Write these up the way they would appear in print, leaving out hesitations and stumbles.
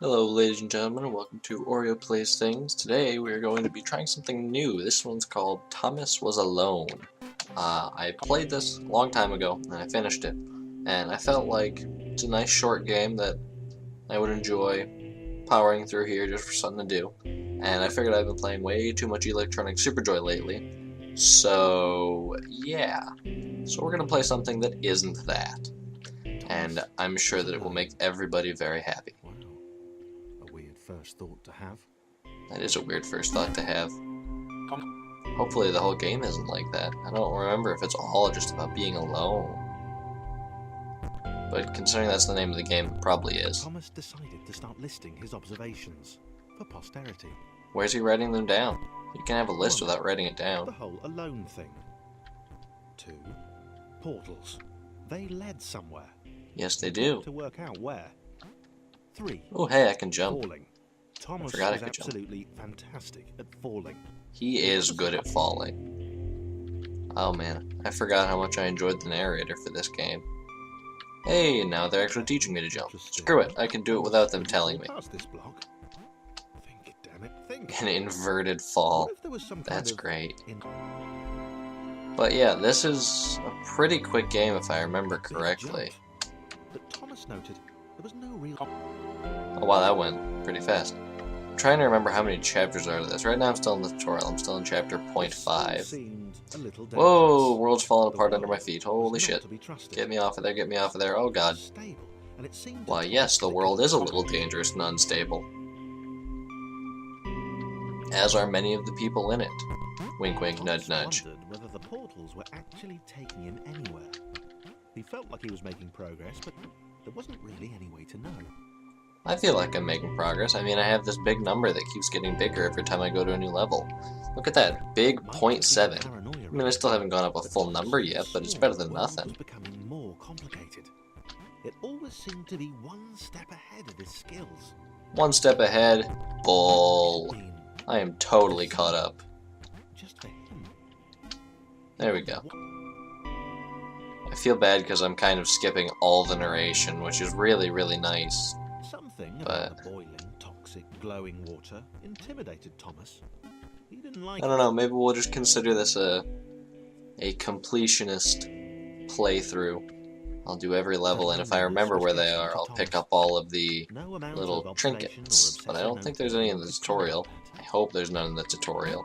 Hello ladies and gentlemen, and welcome to oreoplaysthings. Today we are going to be trying something new. This one's called Thomas Was Alone. I played this a long time ago, and I finished it. And I felt like it's a nice short game that I would enjoy powering through here just for something to do. And I figured I've been playing way too much Electronic Superjoy lately. So, yeah. So we're going to play something that isn't that. And I'm sure that it will make everybody very happy. First thought to have. That is a weird first thought to have. Hopefully the whole game isn't like that. I don't remember if it's all just about being alone. But considering that's the name of the game, it probably is. Thomas decided to start listing his observations for posterity. Where's he writing them down? You can have a list without writing it down. The whole alone thing. 2. Portals. They led somewhere. Yes, they do. To work out where. 3. Oh, hey, I can jump. Falling. Thomas I is could absolutely fantastic at falling. He is good at falling. Oh man, I forgot how much I enjoyed the narrator for this game. Hey, now they're actually teaching me to jump. Screw it, I can do it without them telling me. This block. Think, damn it, think. An inverted fall. That's great. But yeah, this is a pretty quick game if I remember correctly. But Thomas noted there was no real. Oh wow, that went pretty fast. I'm trying to remember how many chapters are there. Right now I'm still in the tutorial. I'm still in chapter 0.5. Whoa, world's falling apart under my feet. Holy shit. Get me off of there, get me off of there. Oh god. Why yes, the world is a little dangerous and unstable. As are many of the people in it. Wink wink, nudge nudge. Whether the portals were actually taking him anywhere. He felt like he was making progress, but there wasn't really any way to know. I feel like I'm making progress. I mean, I have this big number that keeps getting bigger every time I go to a new level. Look at that, big 0.7. I mean, I still haven't gone up a full number yet, but it's better than nothing. Becoming more complicated. It always seemed to be one step ahead of his skills. One step ahead, bull. I am totally caught up. Just for him. There we go. I feel bad because I'm kind of skipping all the narration, which is really, really nice. Something about the boiling, toxic, glowing water intimidated Thomas. He didn't like I don't know, maybe we'll just consider this a completionist playthrough. I'll do every level, and if I remember where they are, I'll pick up all of the little trinkets. But I don't think there's any in the tutorial. I hope there's none in the tutorial.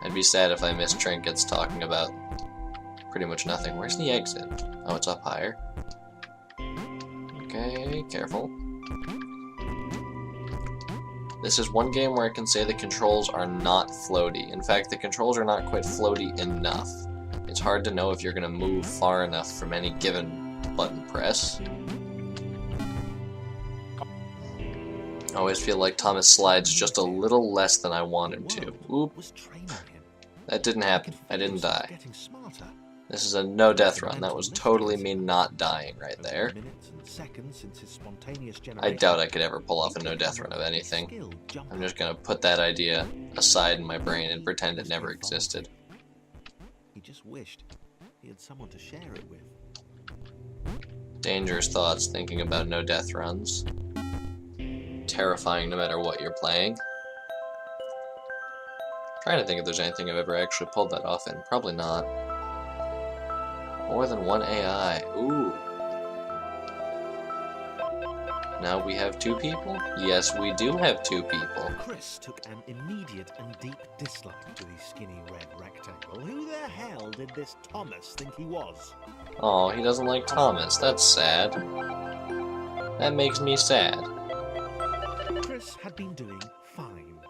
I'd be sad if I missed trinkets talking about pretty much nothing. Where's the exit? Oh, it's up higher. Okay, careful. This is one game where I can say the controls are not floaty. In fact, the controls are not quite floaty enough. It's hard to know if you're going to move far enough from any given button press. I always feel like Thomas slides just a little less than I want him to. Oop. That didn't happen. I didn't die. This is a no-death run. That was totally me not dying right there. I doubt I could ever pull off a no-death run of anything. I'm just gonna put that idea aside in my brain and pretend it never existed. He just wished he had someone to share it with. Dangerous thoughts thinking about no-death runs. Terrifying no matter what you're playing. Trying to think if there's anything I've ever actually pulled that off in. Probably not. More than one AI. Ooh. Now we have 2 people? Yes, we do have 2 people. Chris took an immediate and deep dislike to the skinny red rectangle. Who the hell did this Thomas think he was? Oh, he doesn't like Thomas. That's sad. That makes me sad. Chris had been doing fine.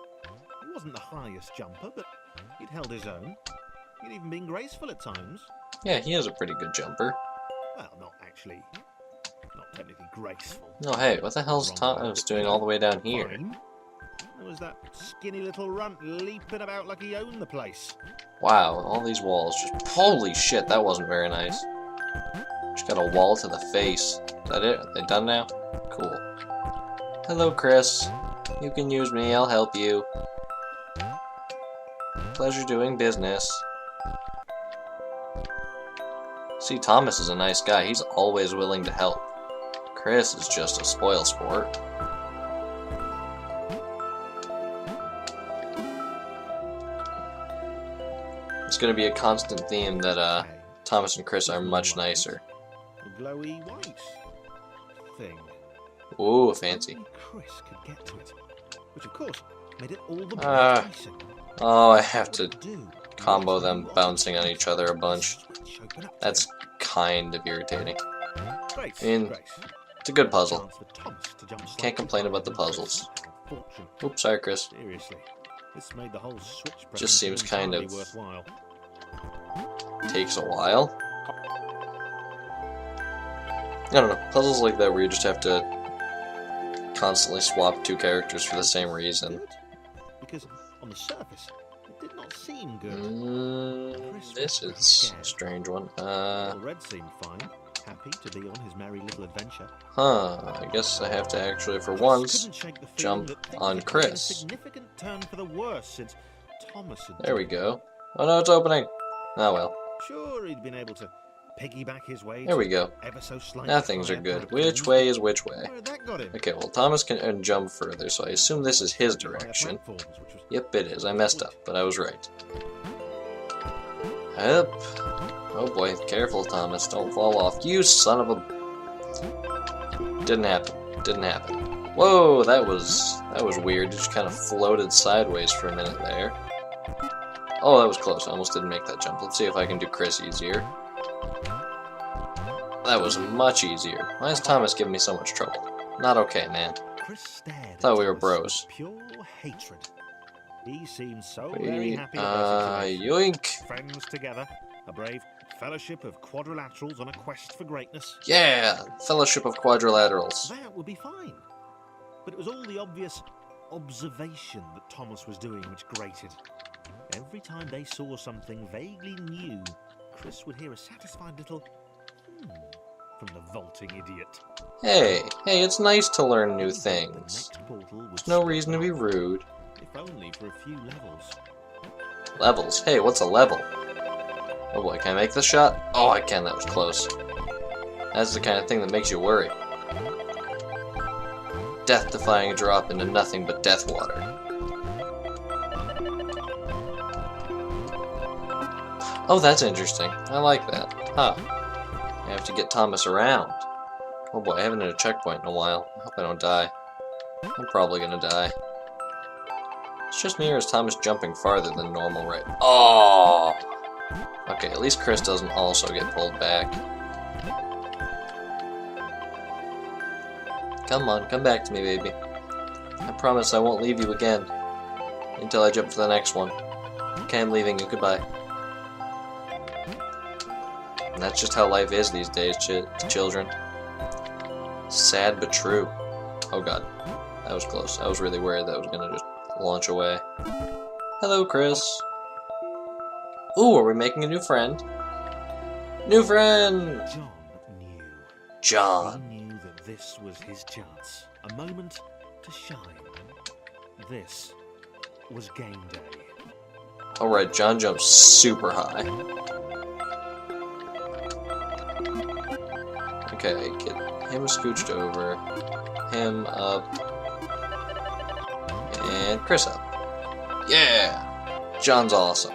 He wasn't the highest jumper, but he'd held his own. He'd even been graceful at times. Yeah, he is a pretty good jumper. Well, not actually. Not technically graceful. Oh, hey, what the hell's Thomas doing all the way down here? Fine. There was that skinny little runt leaping about like he owned the place. Wow, all these walls just... Holy shit, that wasn't very nice. Just got a wall to the face. Is that it? Are they done now? Cool. Hello, Chris. You can use me, I'll help you. Pleasure doing business. See, Thomas is a nice guy. He's always willing to help. Chris is just a spoilsport. It's gonna be a constant theme that Thomas and Chris are much nicer. A glowy white thing. Ooh, fancy. Only Chris could get to it, which of course made it all the more enticing. Oh, I have to combo them bouncing on each other a bunch. That's kind of irritating. I mean, it's a good puzzle. Can't complain about the puzzles. Oops, sorry, Chris. Just seems kind of takes a while. I don't know, puzzles like that where you just have to constantly swap two characters for the same reason. Because on the surface, it did not seem good. This is a strange one. Red seemed fine, happy to be on his merry little adventure. I guess I have to actually, for once, jump on Chris. Significant turn for the worse since Thomas had there we go. Oh no, it's opening. Oh well. Sure, he'd been able to piggyback his way. There we go. Now things are good. Which way is which way? Okay, well, Thomas can jump further, so I assume this is his direction. Yep, it is. I messed up, but I was right. Yep. Oh boy, careful, Thomas. Don't fall off. You son of a... Didn't happen. Didn't happen. Whoa, that was weird. It just kind of floated sideways for a minute there. Oh, that was close. I almost didn't make that jump. Let's see if I can do Chris easier. That was much easier. Why is Thomas giving me so much trouble? Not okay, man. Thought we were bros. Pure hatred. He seems so very happy yoink. Friends together, a brave fellowship of quadrilaterals on a quest for greatness. Yeah, fellowship of quadrilaterals. That would be fine. But it was all the obvious observation that Thomas was doing which grated. Every time they saw something vaguely new, Chris would hear a satisfied little from the vaulting idiot. Hey, it's nice to learn new things. There's no reason to be rude. If only for a few levels. Levels? Hey, what's a level? Oh boy, can I make this shot? Oh, I can, that was close. That's the kind of thing that makes you worry. Death-defying drop into nothing but death water. Oh, that's interesting. I like that. Huh. I have to get Thomas around. Oh boy, I haven't hit a checkpoint in a while. I hope I don't die. I'm probably gonna die. It's just me, or is Thomas jumping farther than normal, right? Oh! Okay, at least Chris doesn't also get pulled back. Come on, come back to me, baby. I promise I won't leave you again. Until I jump to the next one. Okay, I'm leaving you. Goodbye. And that's just how life is these days, children. Sad but true. Oh god. That was close. I was really worried that was gonna just launch away. Hello, Chris. Ooh, are we making a new friend? New friend! John knew. John. He knew that this was his chance. A moment to shine. This was game day. Alright, John jumps super high. Okay, get him scooched over, him up, and Chris up. Yeah! John's awesome.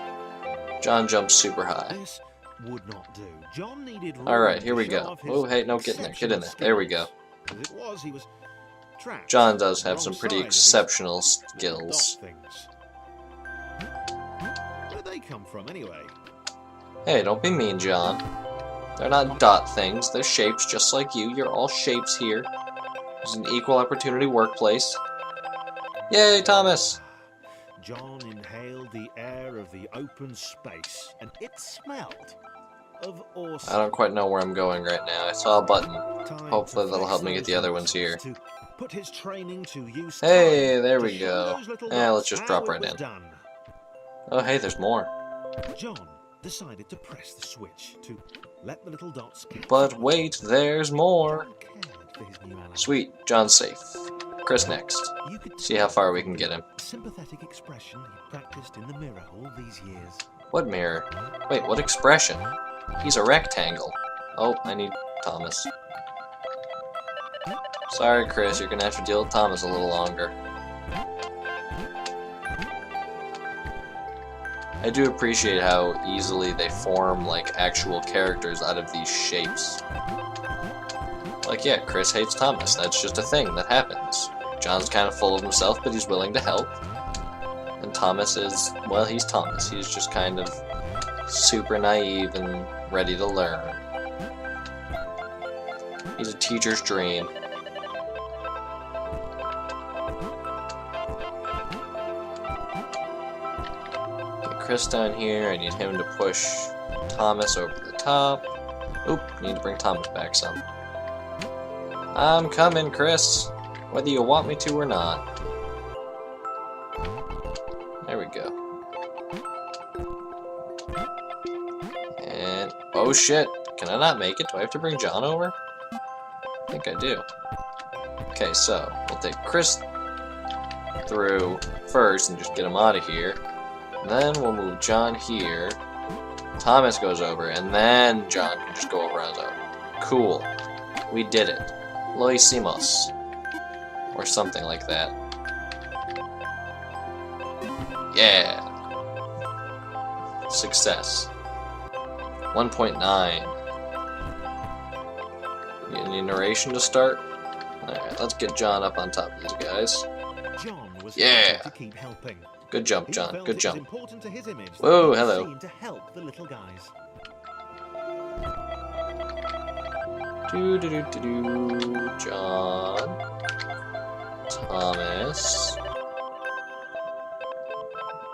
John jumps super high. This would not do. John needed Alright, here we go. Oh, hey, no, get in there, get in there. There we go. As it was, he was trapped. John does have some pretty exceptional skills. Where did they come from, anyway? Hey, don't be mean, John. They're not dot things, they're shapes just like you. You're all shapes here. It's an equal opportunity workplace. Yay, Thomas! John inhaled the air of the open space, and it smelled of awesome. I don't quite know where I'm going right now. I saw a button. Hopefully that'll help me get the other ones here. Put his training to use. Hey, there we go. Yeah, let's just drop right in. Oh, hey, there's more. John decided to press the switch to let the little dots catch. But wait, there's more. Sweet, John's safe. Chris next. See how far we can get him. Sympathetic expression he practiced in the mirror all these years. What mirror? Wait, what expression? He's a rectangle. Oh, I need Thomas. Sorry, Chris, you're gonna have to deal with Thomas a little longer. I do appreciate how easily they form, like, actual characters out of these shapes. Like, yeah, Chris hates Thomas. That's just a thing that happens. John's kind of full of himself, but he's willing to help. And Thomas is, well, he's Thomas. He's just kind of super naive and ready to learn. He's a teacher's dream. Get Chris down here. I need him to push Thomas over the top. Oop, need to bring Thomas back some. I'm coming, Chris. Whether you want me to or not. There we go. And, oh shit. Can I not make it? Do I have to bring John over? I think I do. Okay, so we'll take Chris through first and just get him out of here. And then we'll move John here. Thomas goes over, and then John can just go over on his own. Cool. We did it. Lo hicimos. Or something like that. Yeah. Success. 1.9. Any narration to start? Alright, let's get John up on top of these guys. John was Yeah. to keep helping. Good jump, He John. felt Good it was jump. important to his image Whoa, that he was hello. seen to help the little guys. John. Thomas.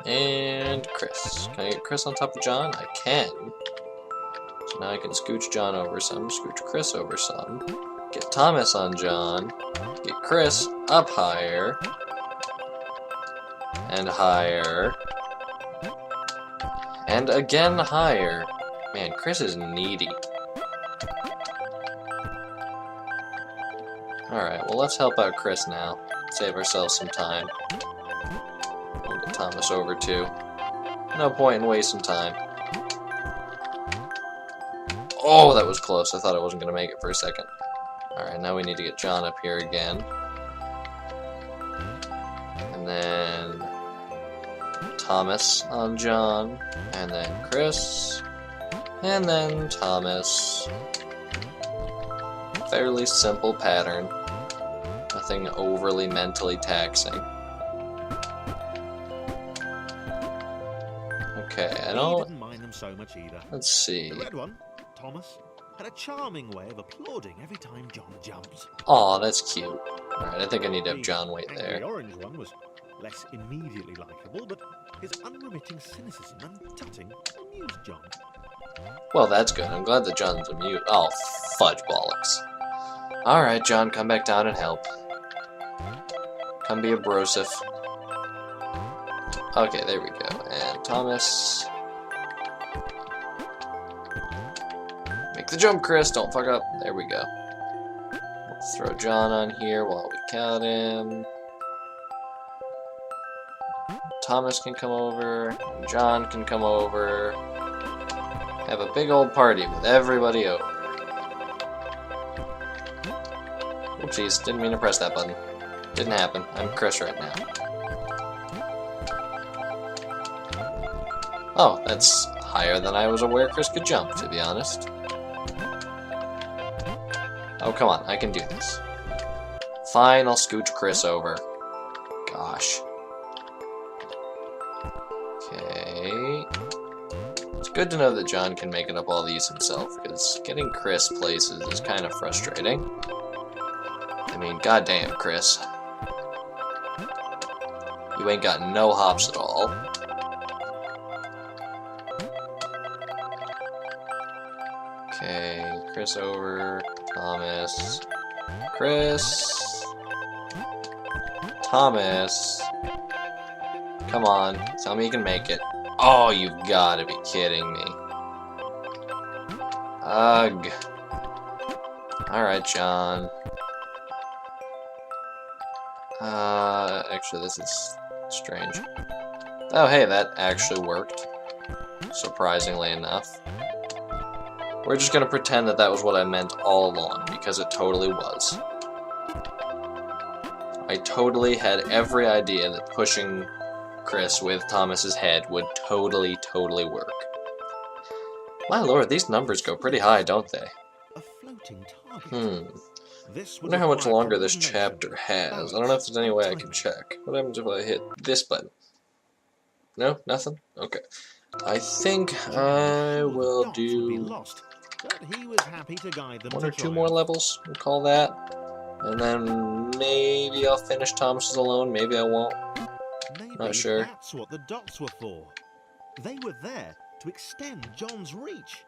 And Chris. Can I get Chris on top of John? I can. So now I can scooch John over some, scooch Chris over some, get Thomas on John, get Chris up higher, and higher, and again higher. Man, Chris is needy. Alright, well let's help out Chris now. Save ourselves some time. We'll get Thomas over too. No point in wasting time. Oh, that was close. I thought I wasn't going to make it for a second. Alright, now we need to get John up here again. And then Thomas on John. And then Chris. And then Thomas. Fairly simple pattern. Nothing overly mentally taxing. Okay, I He don't... didn't mind them so much either. Let's see. The red one, Thomas, had a charming way of applauding every time John jumped. Aw, that's cute. Alright, I think I need to have John wait The there. orange one was less immediately likable, but his unremitting cynicism and tutting amused John. Well, that's good. I'm glad that John's amused. Oh, fudge bollocks. Alright, John, come back down and help. Come be a brosif. Okay, there we go. And Thomas. Make the jump, Chris. Don't fuck up. There we go. Let's throw John on here while we count him. Thomas can come over. John can come over. Have a big old party with everybody over. Oopsies, didn't mean to press that button. Didn't happen. I'm Chris right now. Oh, that's higher than I was aware Chris could jump, to be honest. Oh, come on, I can do this. Fine, I'll scooch Chris over. Gosh. Okay. It's good to know that John can make it up all these himself, because getting Chris places is kind of frustrating. I mean, goddamn, Chris. You ain't got no hops at all. Okay, Chris over, Thomas, Chris, Thomas. Come on, tell me you can make it. Oh, you've got to be kidding me. Ugh. Alright, John. Actually, this is strange. Oh, hey, that actually worked. Surprisingly enough. We're just gonna pretend that that was what I meant all along, because it totally was. I totally had every idea that pushing Chris with Thomas's head would totally work. My lord, these numbers go pretty high, don't they? A floating target. Wonder how much longer this chapter has. I don't know if there's any way I can check. What happens if I hit this button? No? Nothing? Okay. I think I will do 1 or 2 more levels, we'll call that. And then maybe I'll finish Thomas Alone, maybe I won't. Not sure. That's what the dots were for. They were there to extend John's reach,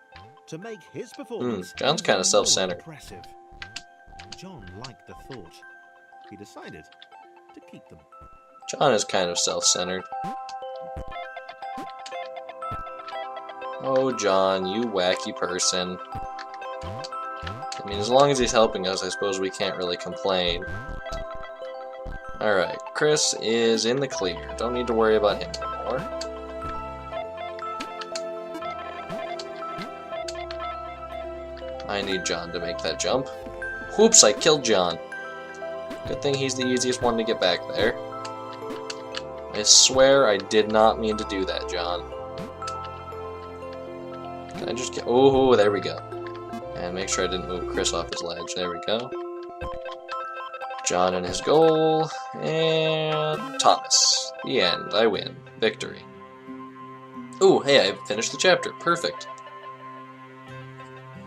to make his performance John's kind of self-centered. Impressive. John liked the thought. He decided to keep them. John is kind of self-centered. Oh, John, you wacky person. I mean, as long as he's helping us, I suppose we can't really complain. Alright, Chris is in the clear. Don't need to worry about him anymore. I need John to make that jump. Whoops, I killed John. Good thing he's the easiest one to get back there. I swear I did not mean to do that, John. Can I just get... Oh, there we go. And make sure I didn't move Chris off his ledge. There we go. John and his goal. And Thomas. The end. I win. Victory. Ooh, hey, I finished the chapter. Perfect.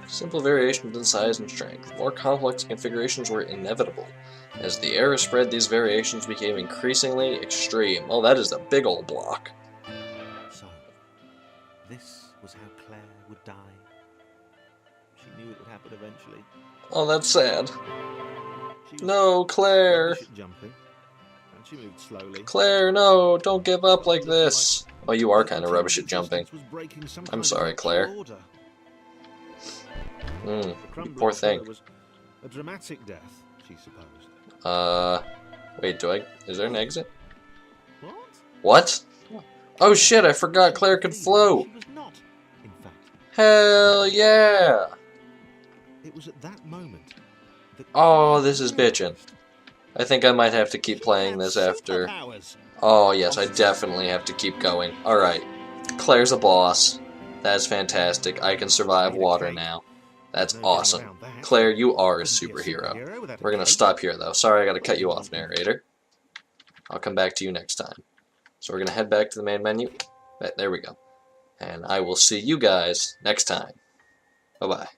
Simple variations in size and strength. More complex configurations were inevitable. As the era spread, these variations became increasingly extreme. Oh, that is a big old block. So, this was how Claire would die. She knew it would happen eventually. Oh, that's sad. No, Claire. Jumping, and she moved slowly. Claire, no, don't give up like this. Oh, you are kind of rubbish at jumping. I'm sorry, Claire. You poor thing. A dramatic death, she supposed. Wait, is there an exit? What? What? Oh shit, I forgot Claire could float. She was not, in fact. Hell yeah. It was at that moment that... Oh, this is bitchin'. I think I might have to keep playing this after. Oh yes, I definitely have to keep going. Alright. Claire's a boss. That's fantastic. I can survive water now. That's awesome. Claire, you are a superhero. We're gonna stop here though. Sorry I gotta cut you off, narrator. I'll come back to you next time. So we're gonna head back to the main menu. There we go. And I will see you guys next time. Bye-bye.